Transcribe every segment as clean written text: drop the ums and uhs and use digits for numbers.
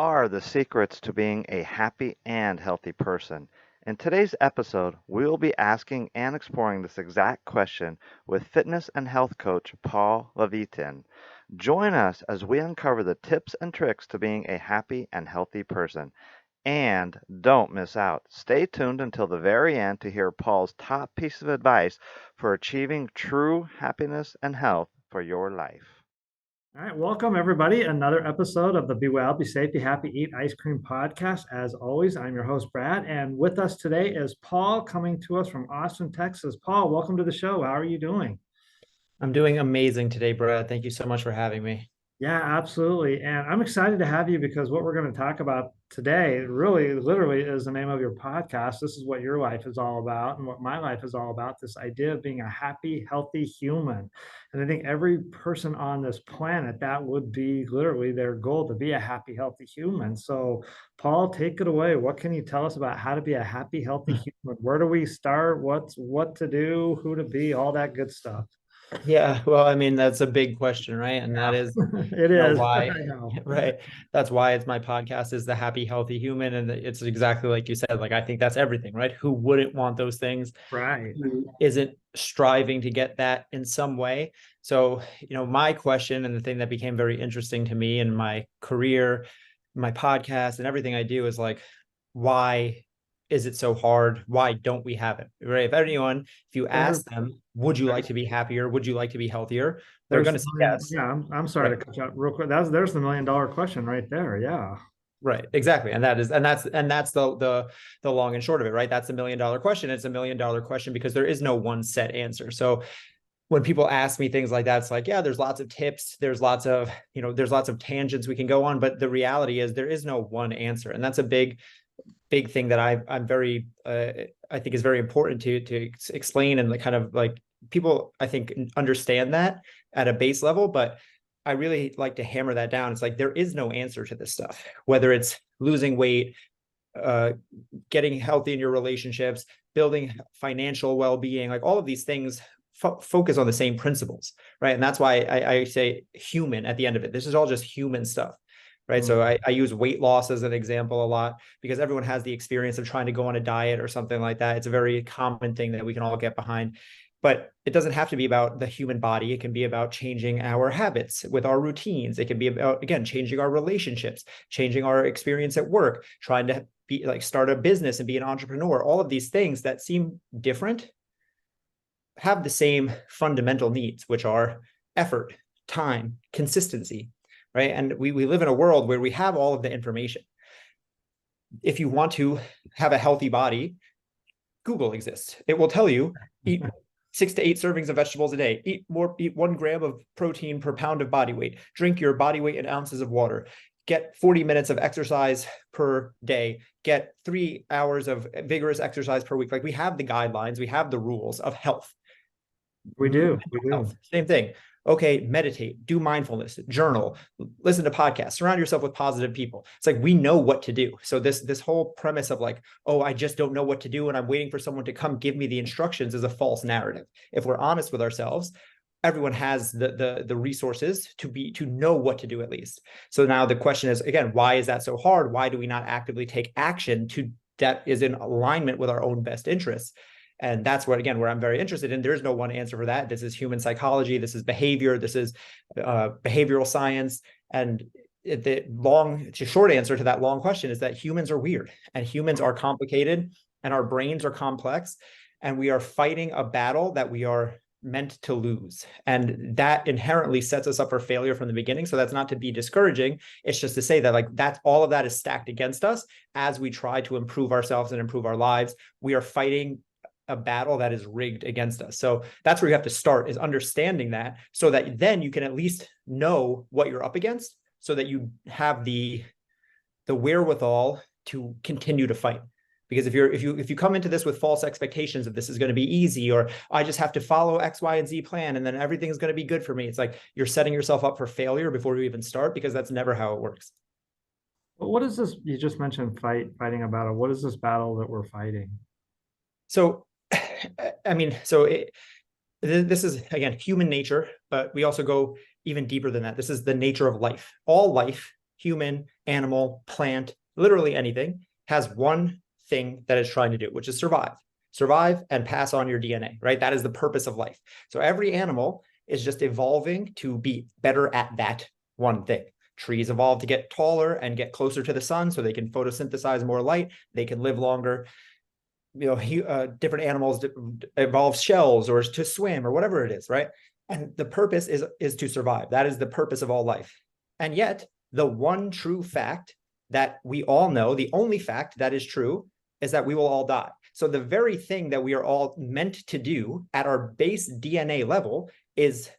are the secrets to being a happy and healthy person? In today's episode, we will be asking and exploring this exact question with fitness and health coach Paul Levitin. Join us as we uncover the tips and tricks to being a happy and healthy person. And don't miss out. Stay tuned until the very end to hear Paul's top piece of advice for achieving true happiness and health for your life. All right, welcome everybody. Another episode of the Be Well, Be Safe, Be Happy, Eat Ice Cream podcast. As always, I'm your host, Brad, and with us today is Paul coming to us from Austin, Texas. Paul, welcome to the show. How are you doing? I'm doing amazing today, Brad. Thank you so much for having me. Yeah, absolutely. And I'm excited to have you because what we're going to talk about today really, literally is the name of your podcast. This is what your life is all about and what my life is all about, this idea of being a happy, healthy human. And I think every person on this planet, that would be literally their goal, to be a happy, healthy human. So, Paul, take it away. What can you tell us about how to be a happy, healthy human? Where do we start? What to do, who to be, all that good stuff. Yeah, well, I mean, that's a big question, right? And that Yeah, is, it is. why, I know. right? That's why it's my podcast is the happy, healthy human. And it's exactly like you said, like, I think that's everything, right? Who wouldn't want those things? Right. Who isn't striving to get that in some way? So, my question and the thing that became very interesting to me in my career, my podcast, and everything I do is like, why is it so hard? Why don't we have it? Right? If you There's, ask them, would you like to be happier? Would you like to be healthier? They're there's going to the say million, yes. yeah, I'm sorry Right. to cut you out real quick. There's the $1 million question right there. Yeah. Right. Exactly. And that's the long and short of it, right? That's $1 million question. It's $1 million question because there is no one set answer. So when people ask me things like that, it's like, yeah, there's lots of tips, there's lots of tangents we can go on, but the reality is there is no one answer. And that's a big thing that I'm very I think is very important to explain, and like kind of like people I think understand that at a base level, but I really like to hammer that down. It's like there is no answer to this stuff, whether it's losing weight, uh, getting healthy in your relationships, building financial well-being, like all of these things focus on the same principles, right? And that's why I say human at the end of it. This is all just human stuff, right? So I use weight loss as an example a lot because everyone has the experience of trying to go on a diet or something like that. It's a very common thing that we can all get behind. But it doesn't have to be about the human body. It can be about changing our habits with our routines. It can be about, again, changing our relationships, changing our experience at work, trying to be like start a business and be an entrepreneur. All of these things that seem different have the same fundamental needs, which are effort, time, consistency, right? And we live in a world where we have all of the information. If you want to have a healthy body, Google exists. It will tell you eat 6 to 8 servings of vegetables a day, eat 1 gram of protein per pound of body weight, drink your body weight in ounces of water, get 40 minutes of exercise per day, get 3 hours of vigorous exercise per week. Like we have the guidelines, we have the rules of health. We do. We do. Health, same thing. Okay, meditate, do mindfulness, journal, listen to podcasts, surround yourself with positive people. It's like we know what to do. So this whole premise of like, oh, I just don't know what to do and I'm waiting for someone to come give me the instructions is a false narrative. If we're honest with ourselves, everyone has the resources to know what to do at least. So now the question is, again, why is that so hard? Why do we not actively take action to that is in alignment with our own best interests? And that's what, again, where I'm very interested in. There's no one answer for that. This is human psychology. This is behavior. This is behavioral science. And the short answer to that long question is that humans are weird and humans are complicated and our brains are complex. And we are fighting a battle that we are meant to lose. And that inherently sets us up for failure from the beginning. So that's not to be discouraging. It's just to say that like that's all of that is stacked against us as we try to improve ourselves and improve our lives. We are fighting a battle that is rigged against us. So that's where you have to start, is understanding that, so that then you can at least know what you're up against, so that you have the wherewithal to continue to fight. Because if you come into this with false expectations of this is going to be easy, or I just have to follow X, Y, and Z plan and then everything's going to be good for me, it's like you're setting yourself up for failure before you even start, because that's never how it works. But what is this? You just mentioned fighting a battle. What is this battle that we're fighting? So, I mean, this is, again, human nature, but we also go even deeper than that. This is the nature of life. All life, human, animal, plant, literally anything, has one thing that it's trying to do, which is survive and pass on your DNA, right? That is the purpose of life. So every animal is just evolving to be better at that one thing. Trees evolve to get taller and get closer to the sun so they can photosynthesize more light. They can live longer. Different animals evolve shells or to swim or whatever it is, right? And the purpose is to survive. That is the purpose of all life. And yet, the one true fact that we all know, the only fact that is true, is that we will all die. So the very thing that we are all meant to do at our base DNA level is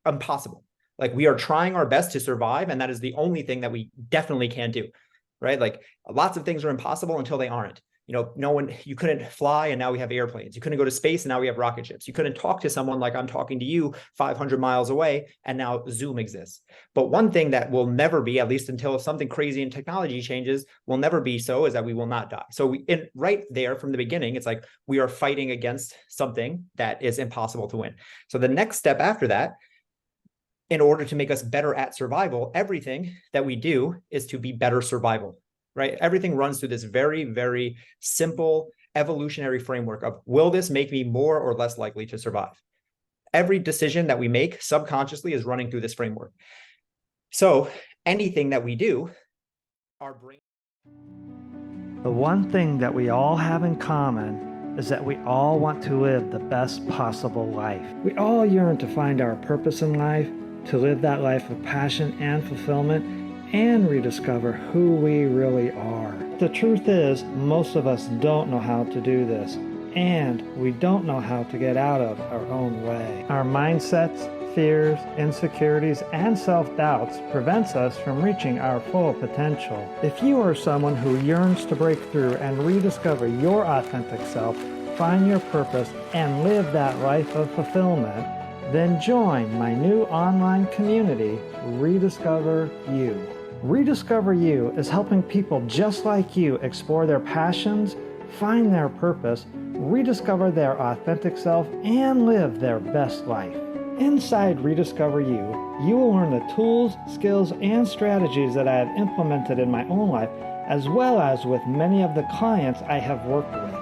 impossible. Like, we are trying our best to survive, and that is the only thing that we definitely can't do, right? Like, lots of things are impossible until they aren't. You couldn't fly, and now we have airplanes. You couldn't go to space, and now we have rocket ships. You couldn't talk to someone like I'm talking to you 500 miles away, and now Zoom exists. But one thing that will never be, at least until something crazy in technology changes, will never be so, is that we will not die. So right there from the beginning, it's like we are fighting against something that is impossible to win. So the next step after that, in order to make us better at survival, everything that we do is to be better survival, right? Everything runs through this very, very simple evolutionary framework of, will this make me more or less likely to survive? Every decision that we make subconsciously is running through this framework. So anything that we do, our brain... The one thing that we all have in common is that we all want to live the best possible life. We all yearn to find our purpose in life, to live that life of passion and fulfillment, and rediscover who we really are. The truth is, most of us don't know how to do this, and we don't know how to get out of our own way. Our mindsets, fears, insecurities, and self-doubts prevents us from reaching our full potential. If you are someone who yearns to break through and rediscover your authentic self, find your purpose, and live that life of fulfillment, then join my new online community, Rediscover You. Rediscover You is helping people just like you explore their passions, find their purpose, rediscover their authentic self, and live their best life. Inside Rediscover You, you will learn the tools, skills, and strategies that I have implemented in my own life, as well as with many of the clients I have worked with,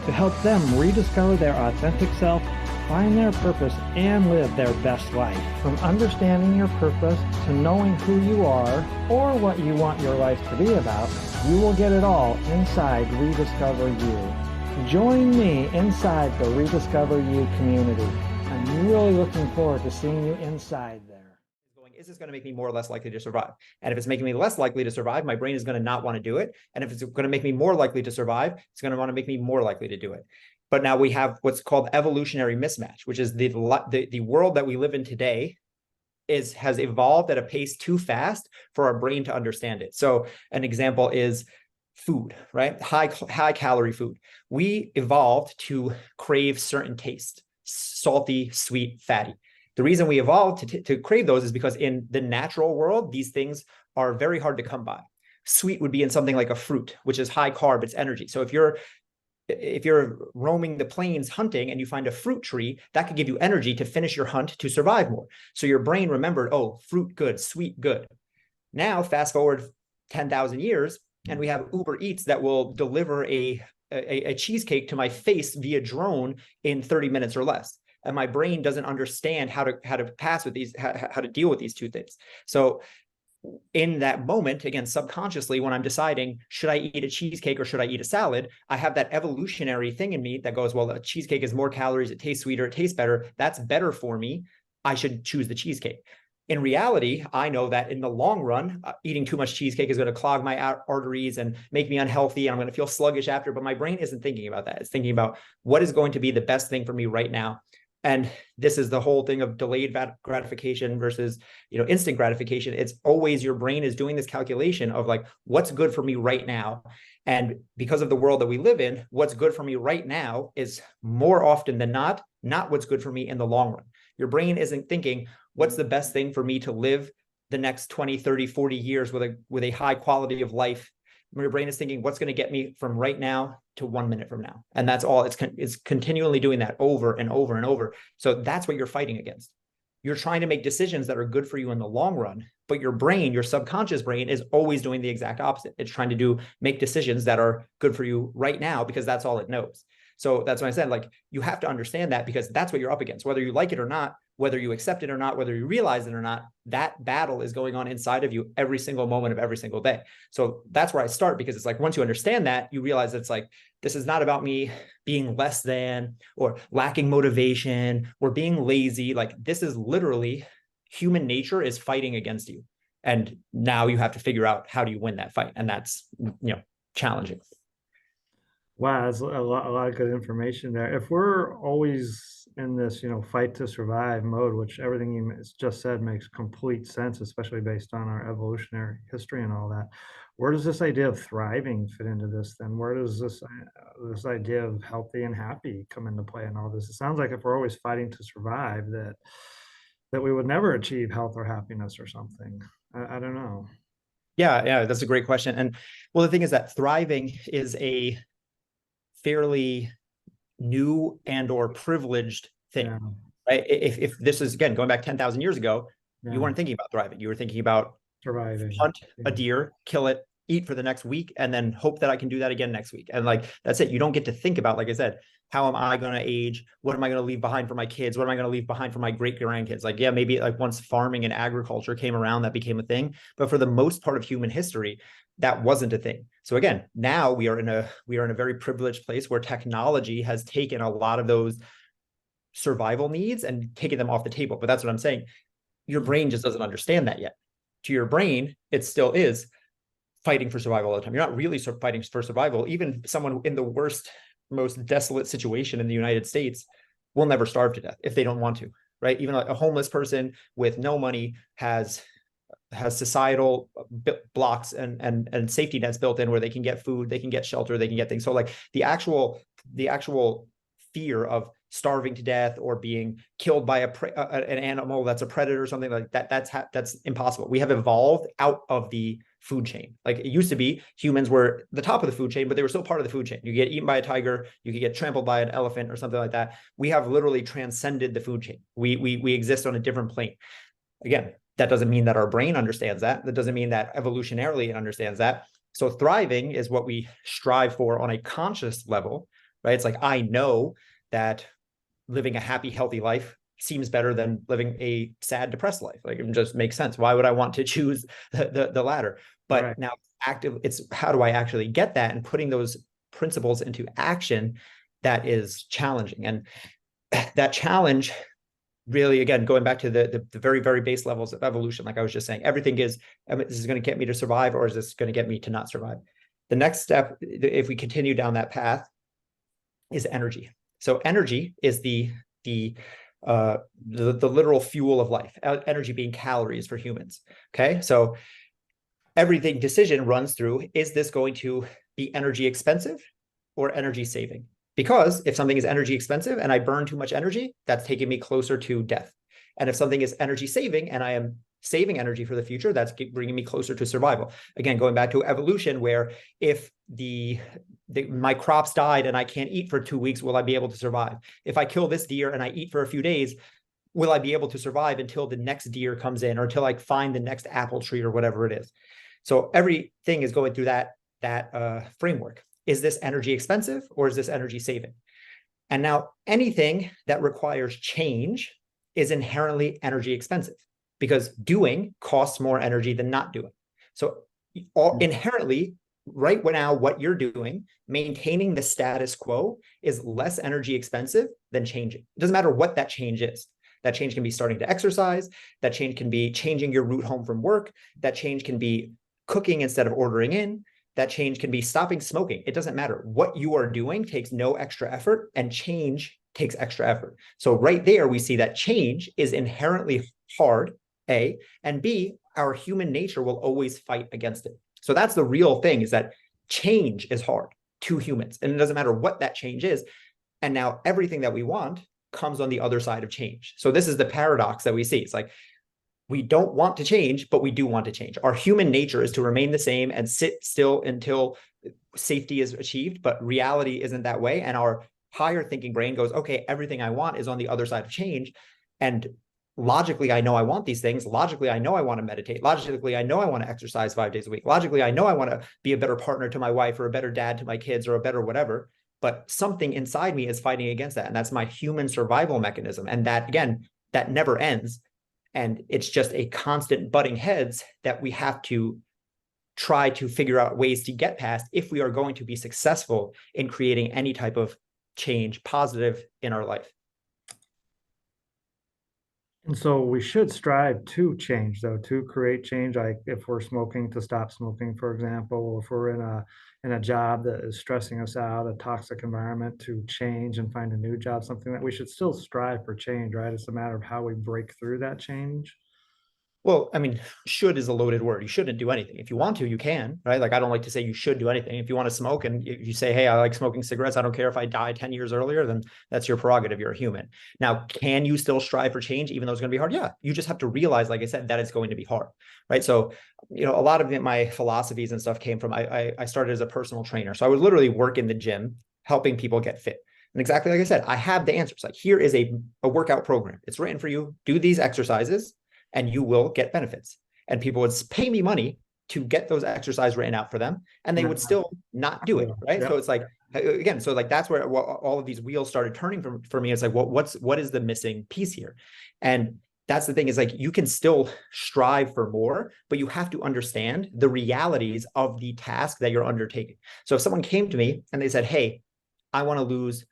to help them rediscover their authentic self, find their purpose, and live their best life. From understanding your purpose to knowing who you are or what you want your life to be about, you will get it all inside Rediscover You. Join me inside the Rediscover You community. I'm really looking forward to seeing you inside there. Is this going to make me more or less likely to survive? And if it's making me less likely to survive, my brain is going to not want to do it. And if it's going to make me more likely to survive, it's going to want to make me more likely to do it. But now we have what's called evolutionary mismatch, which is the world that we live in today has evolved at a pace too fast for our brain to understand it. So an example is food, right? High calorie food. We evolved to crave certain tastes: salty, sweet, fatty. The reason we evolved to crave those is because in the natural world, these things are very hard to come by. Sweet would be in something like a fruit, which is high carb, it's energy. So if you're roaming the plains hunting and you find a fruit tree, that could give you energy to finish your hunt, to survive more. So your brain remembered, oh, fruit good, sweet good. Now, fast forward 10,000 years, and we have Uber Eats that will deliver a cheesecake to my face via drone in 30 minutes or less. And my brain doesn't understand how to pass with these, how to deal with these two things. So in that moment, again, subconsciously, when I'm deciding, should I eat a cheesecake or should I eat a salad, I have that evolutionary thing in me that goes, well, a cheesecake is more calories, it tastes sweeter, it tastes better. That's better for me. I should choose the cheesecake. In reality, I know that in the long run, eating too much cheesecake is going to clog my arteries and make me unhealthy, and I'm going to feel sluggish after. But my brain isn't thinking about that. It's thinking about what is going to be the best thing for me right now. And this is the whole thing of delayed gratification versus, instant gratification. It's always your brain is doing this calculation of like, what's good for me right now. And because of the world that we live in, what's good for me right now is more often than not what's good for me in the long run. Your brain isn't thinking, what's the best thing for me to live the next 20, 30, 40 years with a high quality of life. Your brain is thinking, what's going to get me from right now to 1 minute from now? And that's all. It's continually doing that over and over and over. So that's what you're fighting against. You're trying to make decisions that are good for you in the long run, But your brain, your subconscious brain, is always doing the exact opposite. It's trying to make decisions that are good for you right now because that's all it knows. So that's why I said, like, you have to understand that, because that's what you're up against, whether you like it or not, whether you accept it or not, whether you realize it or not. That battle is going on inside of you every single moment of every single day. So that's where I start, because it's like, once you understand that, you realize it's like, this is not about me being less than or lacking motivation or being lazy. Like, this is literally human nature is fighting against you. And now you have to figure out, how do you win that fight? And that's, challenging. Wow, that's a lot of good information there. If we're always in this, fight to survive mode, which everything you just said makes complete sense, especially based on our evolutionary history and all that, where does this idea of thriving fit into this then? Where does this idea of healthy and happy come into play in all this? It sounds like if we're always fighting to survive, that we would never achieve health or happiness or something. I don't know. Yeah, that's a great question. And well, the thing is that thriving is a fairly new and or privileged thing, Yeah, right? If this is, again, going back 10,000 years ago, yeah, you weren't thinking about thriving. You were thinking about surviving. hunt a Yeah. deer, kill it, eat for the next week, and then hope that I can do that again next week. And like, that's it. You don't get to think about, like I said, how am I going to age? What am I going to leave behind for my kids? What am I going to leave behind for my great grandkids? Like, yeah, maybe like once farming and agriculture came around, that became a thing. But for the most part of human history, that wasn't a thing. So again, now we are in a very privileged place where technology has taken a lot of those survival needs and taken them off the table. But that's what I'm saying. Your brain just doesn't understand that yet. To your brain, it still is fighting for survival all the time. You're not really fighting for survival. Even someone in the worst, most desolate situation in the United States will never starve to death if they don't want to, right? Even like a homeless person with no money has societal blocks and safety nets built in where they can get food, they can get shelter, they can get things. So like the actual fear of starving to death or being killed by an animal that's a predator or something like that, that's impossible. We have evolved out of the food chain. Like, it used to be humans were the top of the food chain, but they were still part of the food chain. You get eaten by a tiger, you could get trampled by an elephant or something like that. We have literally transcended the food chain. We exist on a different plane. Again, that doesn't mean that our brain understands that. That doesn't mean that evolutionarily it understands that. So thriving is what we strive for on a conscious level, right? It's like, I know that living a happy, healthy life seems better than living a sad, depressed life. Like, it just makes sense. Why would I want to choose the latter? But Right. now it's how do I actually get that, and putting those principles into action, that is challenging. And that challenge really, again, going back to the very, very base levels of evolution, like I was just saying, everything is, this is going to get me to survive, or is this going to get me to not survive? The next step, if we continue down that path, is energy. So energy is the literal fuel of life. Energy being calories for humans. Okay, so everything decision runs through: is this going to be energy expensive or energy saving? Because if something is energy expensive and I burn too much energy, that's taking me closer to death. And if something is energy saving and I am saving energy for the future, that's bringing me closer to survival. Again, going back to evolution, where if my crops died and I can't eat for 2 weeks, will I be able to survive? If I kill this deer and I eat for a few days, will I be able to survive until the next deer comes in, or until I find the next apple tree or whatever it is? So everything is going through that framework. Is this energy expensive or is this energy saving? And now anything that requires change is inherently energy expensive, because doing costs more energy than not doing. So inherently, right now, what you're doing, maintaining the status quo, is less energy expensive than changing. It doesn't matter what that change is. That change can be starting to exercise. That change can be changing your route home from work. That change can be cooking instead of ordering in. That change can be stopping smoking. It doesn't matter. What you are doing takes no extra effort, and change takes extra effort. So right there, we see that change is inherently hard, A, and B, our human nature will always fight against it. So that's the real thing, is that change is hard to humans, and it doesn't matter what that change is. And now everything that we want comes on the other side of change. So this is the paradox that we see. It's like, we don't want to change, but we do want to change. Our human nature is to remain the same and sit still until safety is achieved, but reality isn't that way. And our higher thinking brain goes, okay, everything I want is on the other side of change. And logically, I know I want these things. Logically, I know I want to meditate. Logically, I know I want to exercise 5 days a week. Logically, I know I want to be a better partner to my wife or a better dad to my kids or a better whatever. But something inside me is fighting against that. And that's my human survival mechanism. And that, again, that never ends. And it's just a constant butting heads that we have to try to figure out ways to get past if we are going to be successful in creating any type of change, positive in our life. And so we should strive to change, though, to create change. Like if we're smoking, to stop smoking, for example, or if we're in a job that is stressing us out, a toxic environment, to change and find a new job, something that we should still strive for change, right? It's a matter of how we break through that change. Well, I mean, should is a loaded word. You shouldn't do anything. If you want to, you can, right? Like, I don't like to say you should do anything. If you want to smoke and you say, hey, I like smoking cigarettes, I don't care if I die 10 years earlier, then that's your prerogative. You're a human. Now, can you still strive for change, even though it's going to be hard? Yeah. You just have to realize, like I said, that it's going to be hard, right? So, a lot of my philosophies and stuff came from, I started as a personal trainer. So I would literally work in the gym, helping people get fit. And exactly like I said, I have the answers. Like, here is a workout program. It's written for you. Do these exercises and you will get benefits. And people would pay me money to get those exercises written out for them, and they would still not do it, right? Yeah. So it's like, again, so like that's where all of these wheels started turning for me. It's like, what is the missing piece here? And that's the thing, is like, you can still strive for more, but you have to understand the realities of the task that you're undertaking. So if someone came to me and they said, hey, I want to lose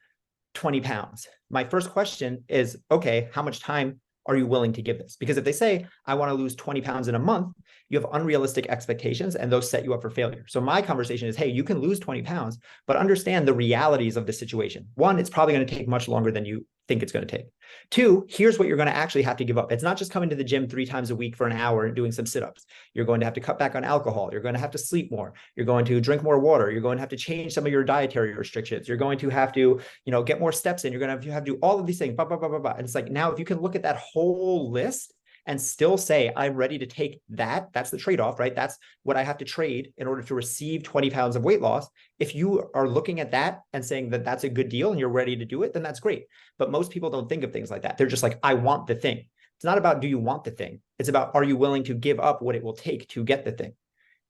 20 pounds. My first question is, okay, how much time are you willing to give this? Because if they say, I want to lose 20 pounds in a month, you have unrealistic expectations and those set you up for failure. So my conversation is, hey, you can lose 20 pounds, but understand the realities of the situation. One, it's probably going to take much longer than you think it's going to take. Two, here's what you're going to actually have to give up. It's not just coming to the gym 3 times a week for an hour and doing some sit-ups. You're going to have to cut back on alcohol. You're going to have to sleep more. You're going to drink more water. You're going to have to change some of your dietary restrictions. You're going to have to, get more steps in. You're going to have to do all of these things. Blah, blah, blah, blah, blah. And it's like, now if you can look at that whole list and still say, I'm ready to take that, that's the trade-off, right? That's what I have to trade in order to receive 20 pounds of weight loss. If you are looking at that and saying that that's a good deal and you're ready to do it, then that's great. But most people don't think of things like that. They're just like, I want the thing. It's not about, do you want the thing? It's about, are you willing to give up what it will take to get the thing?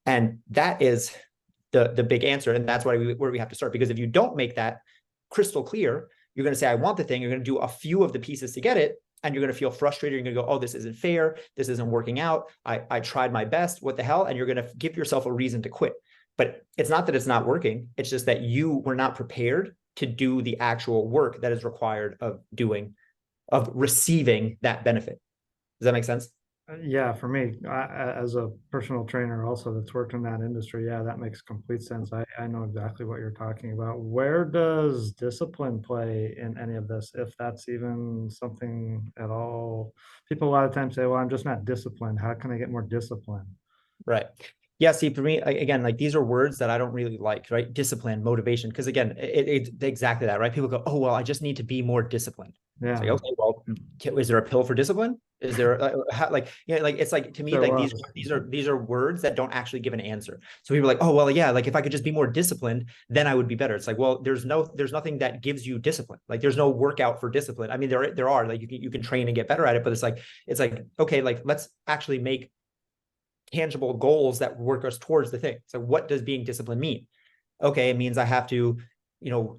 And that is the big answer. And that's where we have to start. Because if you don't make that crystal clear, you're going to say, I want the thing. You're going to do a few of the pieces to get it. And you're going to feel frustrated. You're going to go, oh, this isn't fair. This isn't working out. I tried my best. What the hell? And you're going to give yourself a reason to quit. But it's not that it's not working. It's just that you were not prepared to do the actual work that is required of receiving that benefit. Does that make sense? Yeah, for me, as a personal trainer also that's worked in that industry, yeah, that makes complete sense. I know exactly what you're talking about. Where does discipline play in any of this, if that's even something at all? People a lot of times say, well, I'm just not disciplined. How can I get more discipline? Right. Yeah, see, for me, again, like, these are words that I don't really like, right? Discipline, motivation, because again, it's exactly that, right? People go, oh, well, I just need to be more disciplined. Yeah. It's like, okay, well, is there a pill for discipline? Is there it's like, to me, There like, was. these are words that don't actually give an answer. So people are like, oh, well, yeah, like, if I could just be more disciplined, then I would be better. It's like, well, there's nothing that gives you discipline. Like, there's no workout for discipline. I mean, there are, like, you can train and get better at it, but it's like, okay, like, let's actually make tangible goals that work us towards the thing. So what does being disciplined mean? Okay, it means I have to,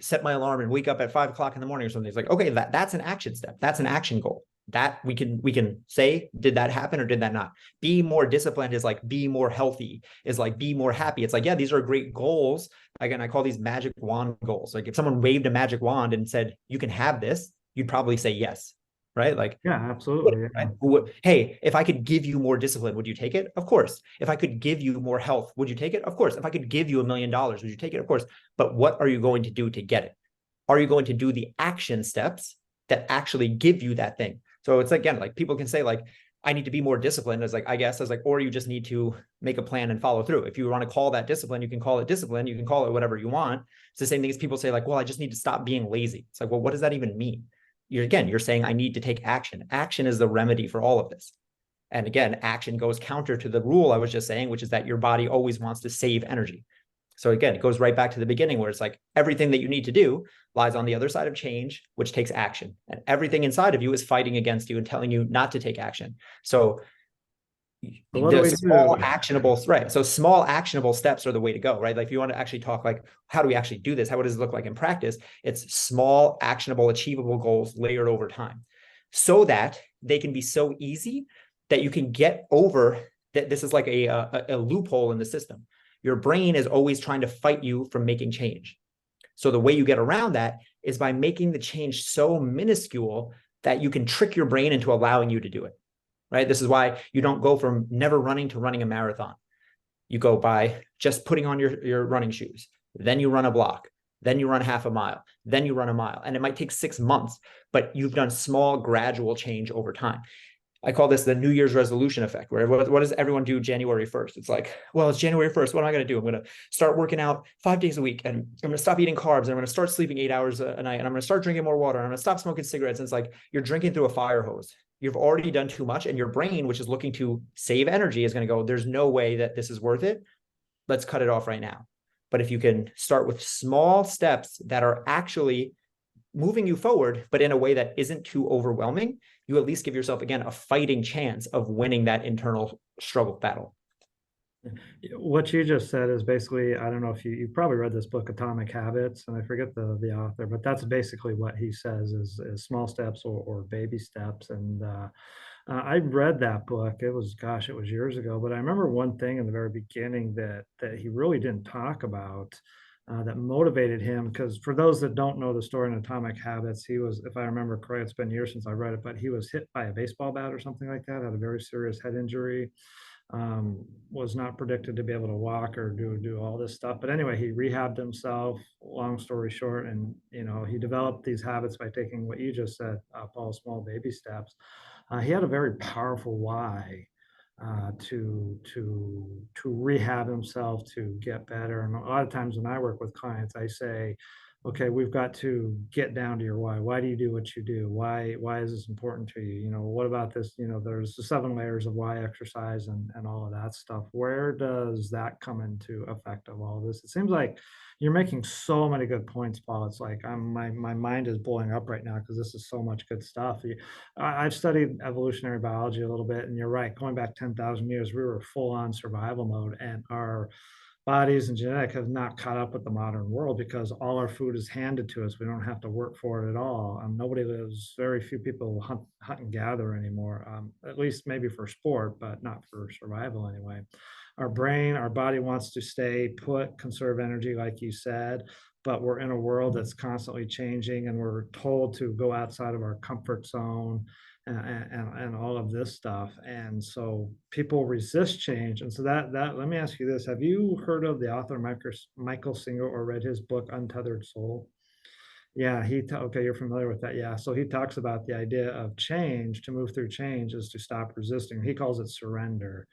set my alarm and wake up at 5 o'clock in the morning or something. It's like, okay, that's an action step. That's an action goal. That we can say, did that happen or did that not? Be more disciplined is like, be more healthy, is like, be more happy. It's like, yeah, these are great goals. Again, I call these magic wand goals. Like, if someone waved a magic wand and said, you can have this, you'd probably say yes. Right? Like, yeah, absolutely. Right? Hey, if I could give you more discipline, would you take it? Of course. If I could give you more health, would you take it? Of course. If I could give you $1 million, would you take it? Of course. But what are you going to do to get it? Are you going to do the action steps that actually give you that thing? So it's, again, like, people can say, like, I need to be more disciplined. As like, I guess, as like, or you just need to make a plan and follow through. If you want to call that discipline, you can call it discipline. You can call it whatever you want. It's the same thing as people say, like, well, I just need to stop being lazy. It's like, well, what does that even mean? You're saying, I need to take action. Action is the remedy for all of this. And again, action goes counter to the rule I was just saying, which is that your body always wants to save energy. So again, it goes right back to the beginning where it's like everything that you need to do lies on the other side of change, which takes action. And everything inside of you is fighting against you and telling you not to take action. So what do the we small do? actionable, right? So small actionable steps are the way to go, right? Like if you want to actually talk like, how do we actually do this? How does it look like in practice? It's small, actionable, achievable goals layered over time so that they can be so easy that you can get over that. This is like a loophole in the system. Your brain is always trying to fight you from making change. So the way you get around that is by making the change so minuscule that you can trick your brain into allowing you to do it, right? This is why you don't go from never running to running a marathon. You go by just putting on your running shoes. Then you run a block. Then you run half a mile. Then you run a mile. And it might take 6 months, but you've done small, gradual change over time. I call this the New Year's resolution effect, where what does everyone do January 1st? It's like, well, it's January 1st. What am I going to do? I'm going to start working out 5 days a week, and I'm going to stop eating carbs, and I'm going to start sleeping 8 hours a night, and I'm going to start drinking more water, and I'm going to stop smoking cigarettes. And it's like you're drinking through a fire hose. You've already done too much, and your brain, which is looking to save energy, is going to go, there's no way that this is worth it. Let's cut it off right now. But if you can start with small steps that are actually moving you forward, but in a way that isn't too overwhelming, you at least give yourself, again, a fighting chance of winning that internal struggle battle. What you just said is basically, I don't know if you probably read this book, Atomic Habits, and I forget the author, but that's basically what he says is small steps or baby steps. And I read that book. It was years ago, but I remember one thing in the very beginning that he really didn't talk about that motivated him. Because for those that don't know the story in Atomic Habits, he was, if I remember correctly, it's been years since I read it, but he was hit by a baseball bat or something like that, had a very serious head injury, was not predicted to be able to walk or do all this stuff. But anyway, he rehabbed himself, long story short, and he developed these habits by taking what you just said, Paul, small baby steps. He had a very powerful why to rehab himself, to get better. And a lot of times when I work with clients, I say, okay, we've got to get down to your why. Why do you do what you do? Why is this important to you? What about this? There's the 7 layers of why exercise and all of that stuff. Where does that come into effect of all this? It seems like you're making so many good points, Paul. It's like my mind is blowing up right now because this is so much good stuff. I've studied evolutionary biology a little bit, and you're right. Going back 10,000 years, we were full on survival mode, and our bodies and genetic have not caught up with the modern world because all our food is handed to us. We don't have to work for it at all. Nobody lives, very few people hunt and gather anymore, at least maybe for sport, but not for survival anyway. Our brain, our body wants to stay put, conserve energy, like you said, but we're in a world that's constantly changing, and we're told to go outside of our comfort zone and all of this stuff. And so people resist change. And so that let me ask you this. Have you heard of the author Michael Singer or read his book, Untethered Soul? Yeah, okay, you're familiar with that. Yeah. So he talks about the idea of change. To move through change is to stop resisting. He calls it surrender,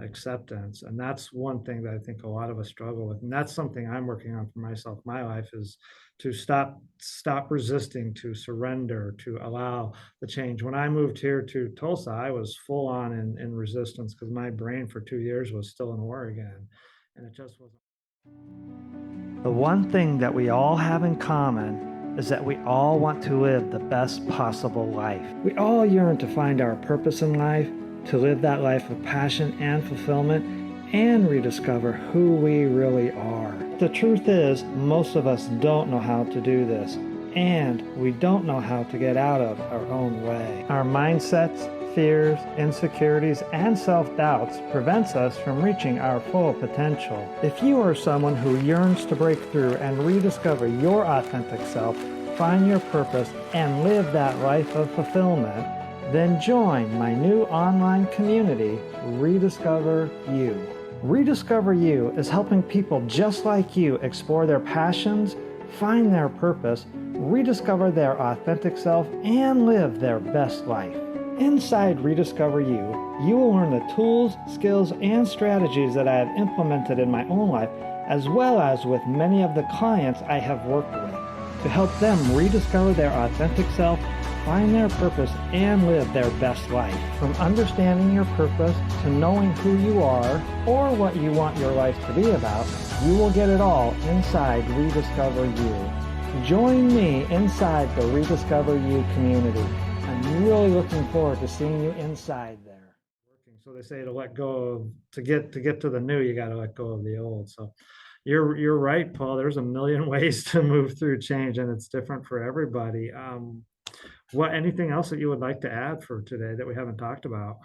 acceptance. And that's one thing that I think a lot of us struggle with. And that's something I'm working on for myself. My life is to stop resisting, to surrender, to allow the change. When I moved here to Tulsa, I was full on in resistance because my brain for 2 years was still in Oregon, and it just wasn't. The one thing that we all have in common is that we all want to live the best possible life. We all yearn to find our purpose in life, to live that life of passion and fulfillment, and rediscover who we really are. The truth is, most of us don't know how to do this, and we don't know how to get out of our own way. Our mindsets, fears, insecurities, and self-doubts prevents us from reaching our full potential. If you are someone who yearns to break through and rediscover your authentic self, find your purpose, and live that life of fulfillment, then join my new online community, Rediscover You. Rediscover You is helping people just like you explore their passions, find their purpose, rediscover their authentic self, and live their best life. Inside Rediscover You, you will learn the tools, skills, and strategies that I have implemented in my own life, as well as with many of the clients I have worked with, to help them rediscover their authentic self, find their purpose and live their best life. From understanding your purpose to knowing who you are or what you want your life to be about, you will get it all inside Rediscover You. Join me inside the Rediscover You community. I'm really looking forward to seeing you inside there. So they say to let go of, to get to the new, you got to let go of the old. So you're right, Paul. There's a million ways to move through change, and it's different for everybody. Anything else that you would like to add for today that we haven't talked about?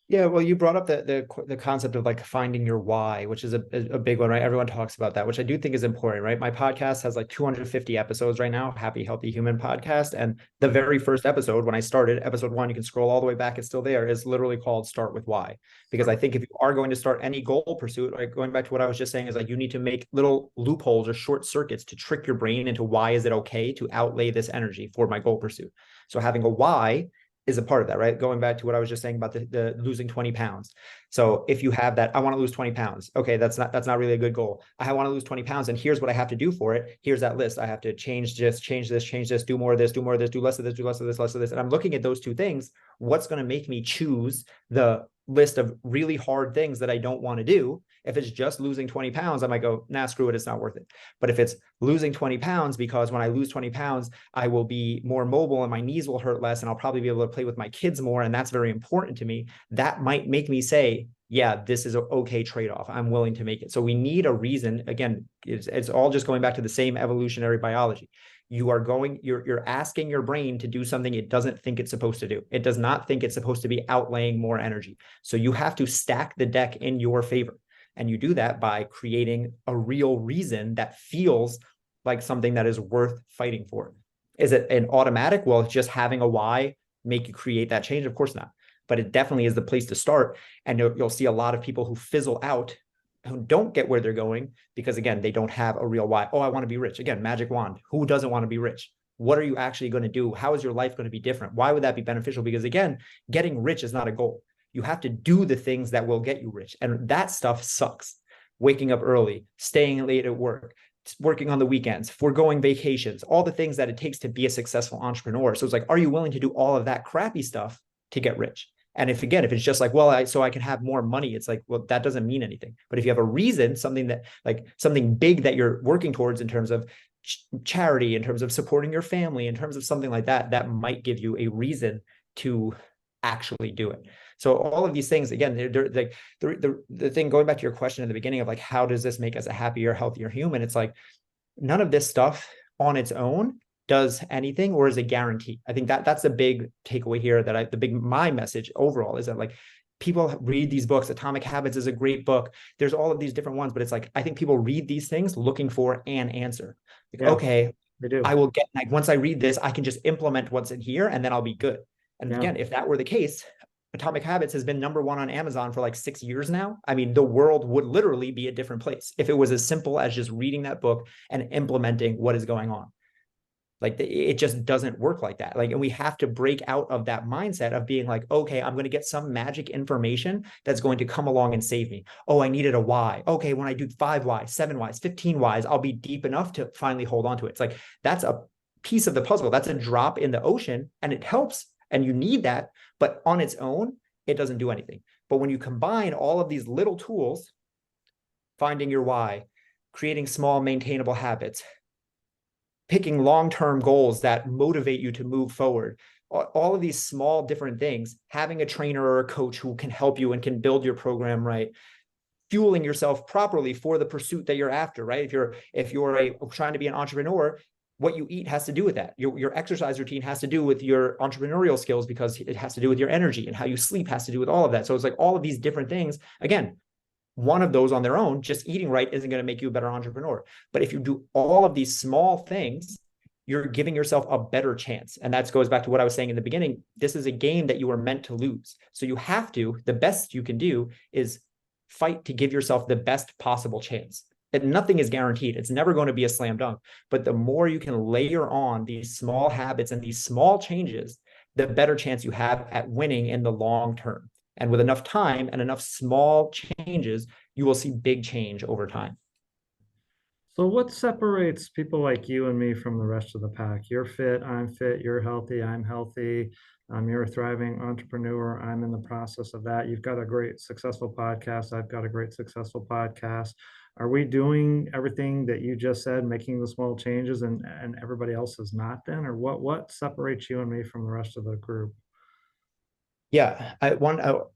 Yeah, well, you brought up the concept of like finding your why, which is a big one, right? Everyone talks about that, which I do think is important, right? My podcast has like 250 episodes right now, Happy Healthy Human podcast. And the very first episode, when I started, episode 1, you can scroll all the way back, it's still there, is literally called Start with Why. Because I think if you are going to start any goal pursuit, like going back to what I was just saying, is like you need to make little loopholes or short circuits to trick your brain into why is it okay to outlay this energy for my goal pursuit. So having a why is a part of that, right? Going back to what I was just saying about the losing 20 pounds. So if you have that, I want to lose 20 pounds. Okay, that's not really a good goal. I want to lose 20 pounds, and here's what I have to do for it. Here's that list. I have to change this, do more of this, do more of this, do less of this, do less of this, less of this. And I'm looking at those two things. What's going to make me choose the list of really hard things that I don't want to do? If it's just losing 20 pounds, I might go, nah, screw it, it's not worth it. But if it's losing 20 pounds, because when I lose 20 pounds, I will be more mobile and my knees will hurt less and I'll probably be able to play with my kids more, and that's very important to me, that might make me say, yeah, this is an okay trade-off. I'm willing to make it. So we need a reason. Again, it's all just going back to the same evolutionary biology. You're asking your brain to do something it doesn't think it's supposed to do. It does not think it's supposed to be outlaying more energy. So you have to stack the deck in your favor. And you do that by creating a real reason that feels like something that is worth fighting for. Is it an automatic? Well, just having a why make you create that change? Of course not. But it definitely is the place to start. And you'll see a lot of people who fizzle out, who don't get where they're going because, again, they don't have a real why. Oh, I want to be rich. Again, magic wand. Who doesn't want to be rich? What are you actually going to do? How is your life going to be different? Why would that be beneficial? Because, again, getting rich is not a goal. You have to do the things that will get you rich. And that stuff sucks. Waking up early, staying late at work, working on the weekends, foregoing vacations, all the things that it takes to be a successful entrepreneur. So it's like, are you willing to do all of that crappy stuff to get rich? And if it's just like, well, so I can have more money, it's like, well, that doesn't mean anything. But if you have a reason, something big that you're working towards in terms of charity, in terms of supporting your family, in terms of something like that, that might give you a reason to actually do it. So all of these things, again, they're like the thing, going back to your question at the beginning of like, how does this make us a happier, healthier human? It's like, none of this stuff on its own does anything or is a guarantee. I think that's a big takeaway here, my message overall is that, like, people read these books. Atomic Habits is a great book. There's all of these different ones, but it's like, I think people read these things looking for an answer. Like, yeah, okay, they do. I will get, like, once I read this, I can just implement what's in here and then I'll be good. And again, if that were the case, Atomic Habits has been #1 on Amazon for like 6 years now. I mean, the world would literally be a different place if it was as simple as just reading that book and implementing what is going on. Like, it just doesn't work like that. Like, and we have to break out of that mindset of being like, okay, I'm going to get some magic information that's going to come along and save me. Oh, I needed a why. Okay, when I do 5 whys, 7 whys, 15 whys, I'll be deep enough to finally hold on to it. It's like, that's a piece of the puzzle. That's a drop in the ocean, and it helps. And you need that, but on its own, it doesn't do anything. But when you combine all of these little tools, finding your why, creating small maintainable habits, picking long-term goals that motivate you to move forward, all of these small different things, having a trainer or a coach who can help you and can build your program right, fueling yourself properly for the pursuit that you're after, right? If you're trying to be an entrepreneur, what you eat has to do with that. Your exercise routine has to do with your entrepreneurial skills, because it has to do with your energy, and how you sleep has to do with all of that. So it's like all of these different things. Again, one of those on their own, just eating right, isn't going to make you a better entrepreneur. But if you do all of these small things, you're giving yourself a better chance. And that goes back to what I was saying in the beginning. This is a game that you are meant to lose. So you have to, the best you can do is fight to give yourself the best possible chance. And nothing is guaranteed. It's never going to be a slam dunk. But the more you can layer on these small habits and these small changes, the better chance you have at winning in the long term. And with enough time and enough small changes, you will see big change over time. So what separates people like you and me from the rest of the pack? You're fit, I'm fit, you're healthy, I'm healthy. You're a thriving entrepreneur. I'm in the process of that. You've got a great successful podcast. I've got a great successful podcast. Are we doing everything that you just said, making the small changes and everybody else is not then? Or what separates you and me from the rest of the group? Yeah,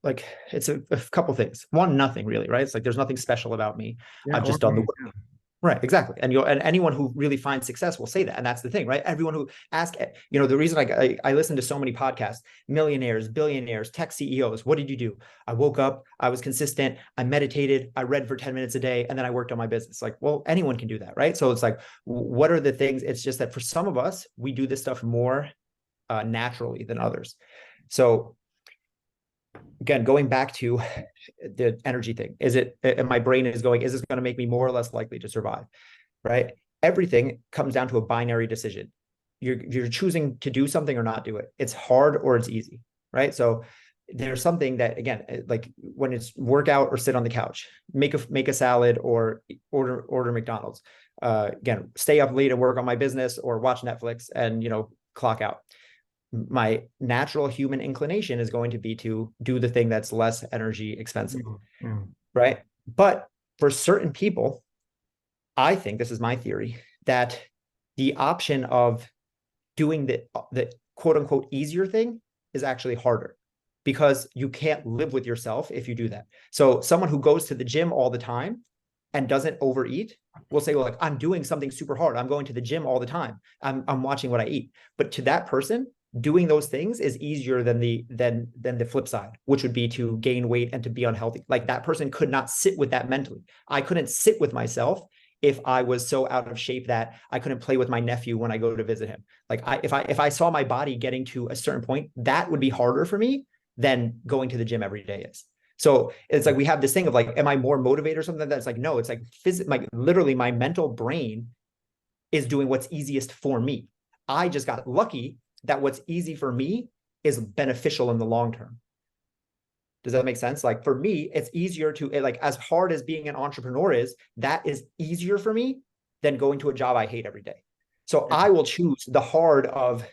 like it's a couple things. One, nothing really, right? It's like there's nothing special about me. Yeah, I've or just done the me. work. Right, exactly. And anyone who really finds success will say that. And that's the thing, right? Everyone who the reason I listen to so many podcasts, millionaires, billionaires, tech CEOs, what did you do? I woke up, I was consistent, I meditated, I read for 10 minutes a day, and then I worked on my business. Like, well, anyone can do that, right? So it's like, what are the things? It's just that for some of us, we do this stuff more naturally than others. So again, going back to the energy thing, and my brain is going, is this going to make me more or less likely to survive? Right? Everything comes down to a binary decision. You're choosing to do something or not do it. It's hard or it's easy, right? So there's something that, again, like when it's work out or sit on the couch, make a salad or order McDonald's. Again, stay up late and work on my business or watch Netflix and clock out. My natural human inclination is going to be to do the thing that's less energy expensive, Yeah. right? But for certain people, I think, this is my theory, that the option of doing the quote unquote easier thing is actually harder because you can't live with yourself if you do that. So someone who goes to the gym all the time and doesn't overeat will say, well, like, I'm doing something super hard. I'm going to the gym all the time. I'm watching what I eat. But to that person, doing those things is easier than the flip side, which would be to gain weight and to be unhealthy. Like, that person could not sit with that mentally. I couldn't sit with myself if I was so out of shape that I couldn't play with my nephew when I go to visit him. Like, if I saw my body getting to a certain point, that would be harder for me than going to the gym every day is. So it's like we have this thing of like, am I more motivated or something? That's like, no, it's like like literally my mental brain is doing what's easiest for me. I just got lucky that what's easy for me is beneficial in the long term. Does that make sense? Like, for me, it's easier to, like, as hard as being an entrepreneur is, that is easier for me than going to a job I hate every day. So I will choose the hard of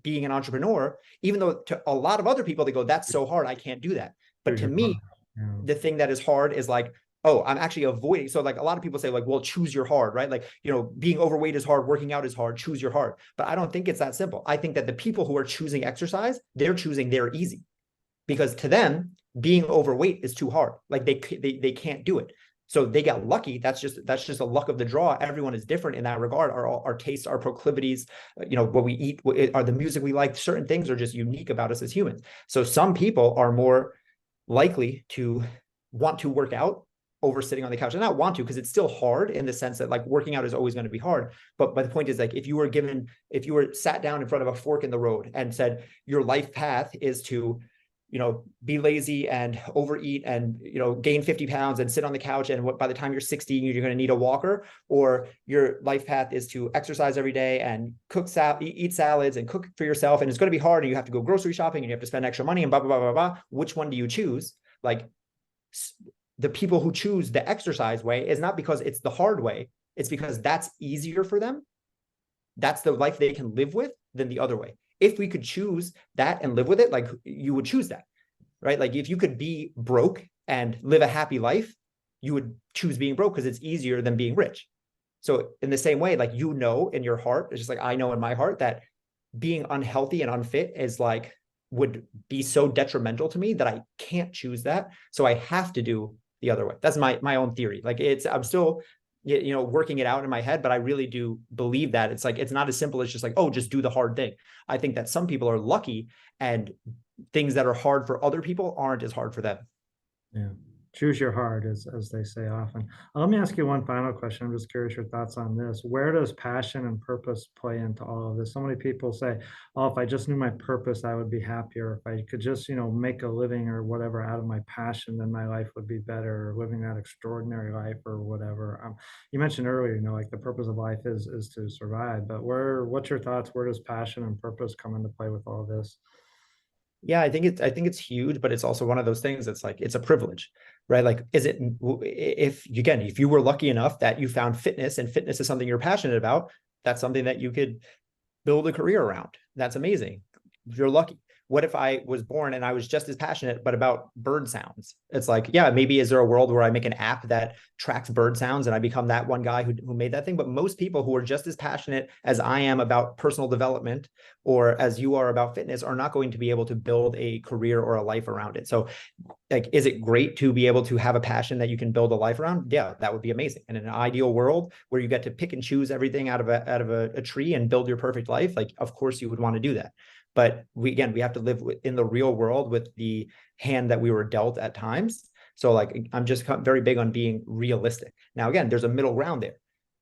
being an entrepreneur, even though to a lot of other people, they go, that's so hard, I can't do that. But to me, Yeah. the thing that is hard is like, oh, I'm actually avoiding. So like a lot of people say like, well, choose your hard, right? Like, being overweight is hard, working out is hard, choose your hard. But I don't think it's that simple. I think that the people who are choosing exercise, they're choosing their easy, because to them, being overweight is too hard. Like they can't do it. So they got lucky. That's just a luck of the draw. Everyone is different in that regard. Our tastes, our proclivities, what we eat, are the music we like. Certain things are just unique about us as humans. So some people are more likely to want to work out over sitting on the couch, and not want to, because it's still hard in the sense that like working out is always going to be hard. But the point is, like, if you were sat down in front of a fork in the road and said your life path is to be lazy and overeat and, gain 50 pounds and sit on the couch, and by the time you're 60, you're going to need a walker, or your life path is to exercise every day and eat salads and cook for yourself, and it's going to be hard, and you have to go grocery shopping and you have to spend extra money and blah, blah, blah, blah, blah. Which one do you choose? Like, the people who choose the exercise way is not because it's the hard way. It's because that's easier for them. That's the life they can live with than the other way. If we could choose that and live with it, like, you would choose that, right? Like, if you could be broke and live a happy life, you would choose being broke because it's easier than being rich. So in the same way, like, in your heart, it's just like I know in my heart that being unhealthy and unfit is like would be so detrimental to me that I can't choose that. So I have to do the other way. That's my own theory. Like, I'm still working it out in my head, but I really do believe that it's like, it's not as simple as just like, oh, just do the hard thing. I think that some people are lucky, and things that are hard for other people aren't as hard for them. Yeah. Choose your heart, as they say often. Let me ask you one final question. I'm just curious your thoughts on this. Where does passion and purpose play into all of this? So many people say, oh, if I just knew my purpose, I would be happier. If I could just, make a living or whatever out of my passion, then my life would be better, or living that extraordinary life or whatever. You mentioned earlier, like the purpose of life is to survive, but what's your thoughts? Where does passion and purpose come into play with all this? Yeah, I think it's huge, but it's also one of those things that's like, it's a privilege, right? Like, is it, if again, if you were lucky enough that you found fitness and fitness is something you're passionate about, that's something that you could build a career around. That's amazing. You're lucky. What if I was born and I was just as passionate, but about bird sounds? It's like, yeah, maybe is there a world where I make an app that tracks bird sounds and I become that one guy who made that thing? But most people who are just as passionate as I am about personal development or as you are about fitness are not going to be able to build a career or a life around it. So like, is it great to be able to have a passion that you can build a life around? Yeah, that would be amazing. And in an ideal world where you get to pick and choose everything out of a tree and build your perfect life, like, of course you would want to do that. But we have to live in the real world with the hand that we were dealt at times. So like, I'm just very big on being realistic. Now, again, there's a middle ground there.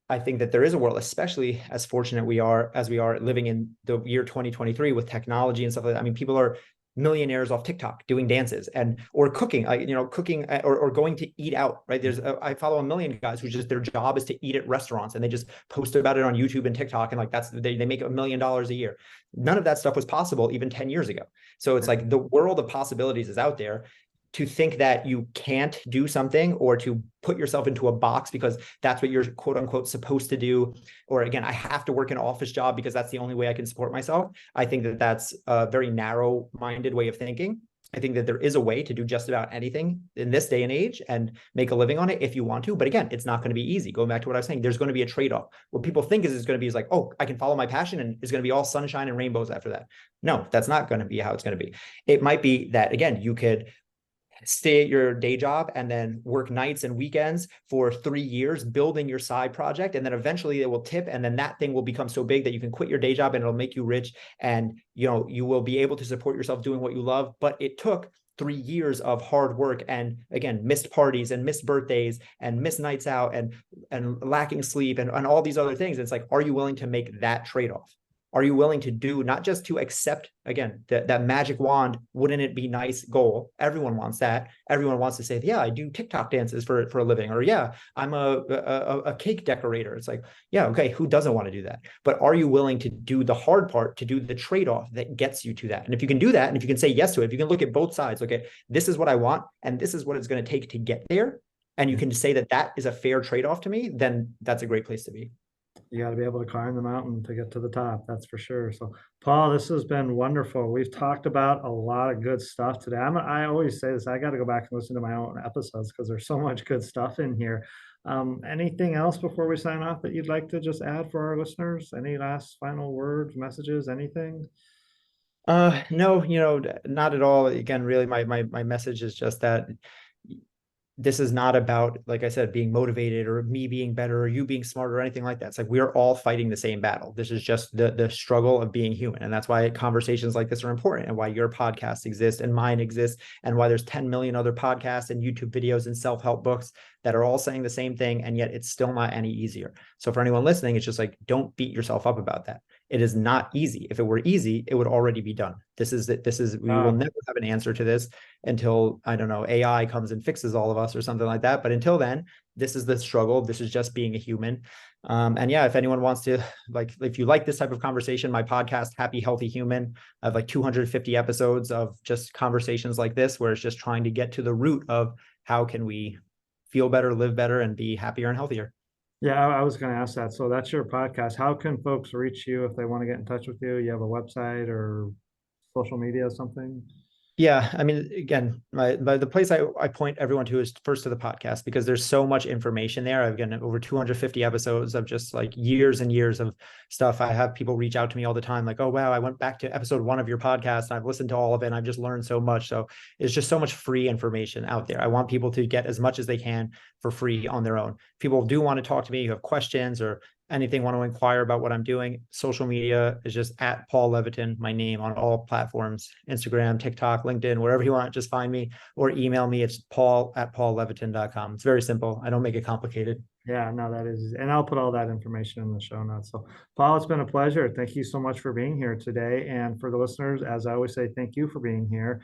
I think that there is a world, especially as fortunate we are as we are living in the year 2023 with technology and stuff like that. I mean, people are millionaires off TikTok doing dances and or cooking, cooking or going to eat out, right? I follow a million guys who just their job is to eat at restaurants and they just post about it on YouTube and TikTok and like they make $1 million a year. None of that stuff was possible even 10 years ago. So it's like the world of possibilities is out there. To think that you can't do something or to put yourself into a box because that's what you're quote unquote supposed to do, or again, I have to work an office job because that's the only way I can support myself. I think that that's a very narrow-minded way of thinking. I think that there is a way to do just about anything in this day and age and make a living on it if you want to. But again, it's not going to be easy. Going back to what I was saying, there's going to be a trade-off. What people think is going to be is like, oh, I can follow my passion and it's going to be all sunshine and rainbows after that. No, that's not going to be how it's going to be. It might be that, again, you could stay at your day job and then work nights and weekends for 3 years building your side project, and then eventually it will tip, and then that thing will become so big that you can quit your day job and it'll make you rich, and you will be able to support yourself doing what you love. But it took 3 years of hard work and again missed parties and missed birthdays and missed nights out and lacking sleep and all these other things. It's like, are you willing to make that trade-off? Are you willing to do, not just to accept, again, that magic wand, wouldn't it be nice goal? Everyone wants that. Everyone wants to say, yeah, I do TikTok dances for a living, or yeah, I'm a cake decorator. It's like, yeah, okay, who doesn't want to do that? But are you willing to do the hard part, to do the trade-off that gets you to that? And if you can do that, and if you can say yes to it, if you can look at both sides, okay, this is what I want, and this is what it's going to take to get there, and you can say that that is a fair trade-off to me, then that's a great place to be. You got to be able to climb the mountain to get to the top. That's for sure. So, Paul, this has been wonderful. We've talked about a lot of good stuff today. I always say this. I got to go back and listen to my own episodes because there's so much good stuff in here. Anything else before we sign off that you'd like to just add for our listeners? Any last final words, messages, anything? No, not at all. Again, really, my message is just that this is not about, like I said, being motivated or me being better or you being smarter or anything like that. It's like we're all fighting the same battle. This is just the struggle of being human. And that's why conversations like this are important, and why your podcast exists and mine exists, and why there's 10 million other podcasts and YouTube videos and self-help books that are all saying the same thing, and yet it's still not any easier. So for anyone listening, it's just like, don't beat yourself up about that. It is not easy. If it were easy, it would already be done. We will never have an answer to this until, I don't know, AI comes and fixes all of us or something like that. But until then, this is the struggle. This is just being a human. And yeah, if anyone wants to, like, if you like this type of conversation, my podcast, Happy Healthy Human, I have like 250 episodes of just conversations like this, where it's just trying to get to the root of how can we feel better, live better, and be happier and healthier. Yeah, I was going to ask that. So that's your podcast. How can folks reach you if they want to get in touch with you? You have a website or social media or something? Yeah, I mean, again, the place I point everyone to is first to the podcast, because there's so much information there. I've gotten over 250 episodes of just like years and years of stuff. I have people reach out to me all the time, like, oh, wow, I went back to episode 1 of your podcast and I've listened to all of it and I've just learned so much. So it's just so much free information out there. I want people to get as much as they can for free on their own. People do want to talk to me, you have questions or anything, want to inquire about what I'm doing, social media is just at Paul Levitin, my name on all platforms, Instagram, TikTok, LinkedIn, wherever you want, just find me, or email me. It's paul@paullevitin.com. It's very simple. I don't make it complicated. Yeah, no, that is, and I'll put all that information in the show notes. So, Paul, it's been a pleasure. Thank you so much for being here today. And for the listeners, as I always say, thank you for being here.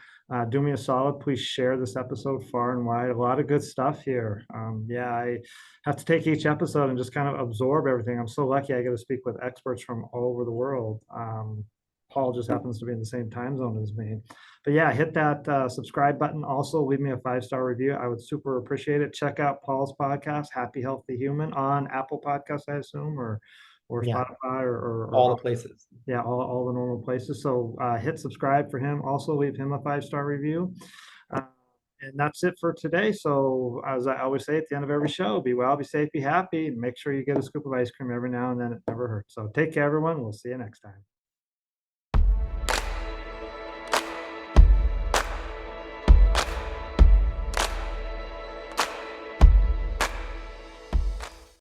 Do me a solid, please share this episode far and wide. A lot of good stuff here. Yeah, I have to take each episode and just kind of absorb everything. I'm so lucky I get to speak with experts from all over the world. Paul just happens to be in the same time zone as me. But yeah, hit that subscribe button. Also, leave me a 5-star review. I would super appreciate it. Check out Paul's podcast, Happy Healthy Human, on Apple Podcasts, I assume, or Yeah, Spotify or all the places. yeah, all the normal places. So hit subscribe for him. Also, leave him a 5-star review. Uh, and that's it for today. So, as I always say at the end of every show, be well, be safe, be happy. Make sure you get a scoop of ice cream every now and then. It never hurts. So, take care, everyone. We'll see you next time.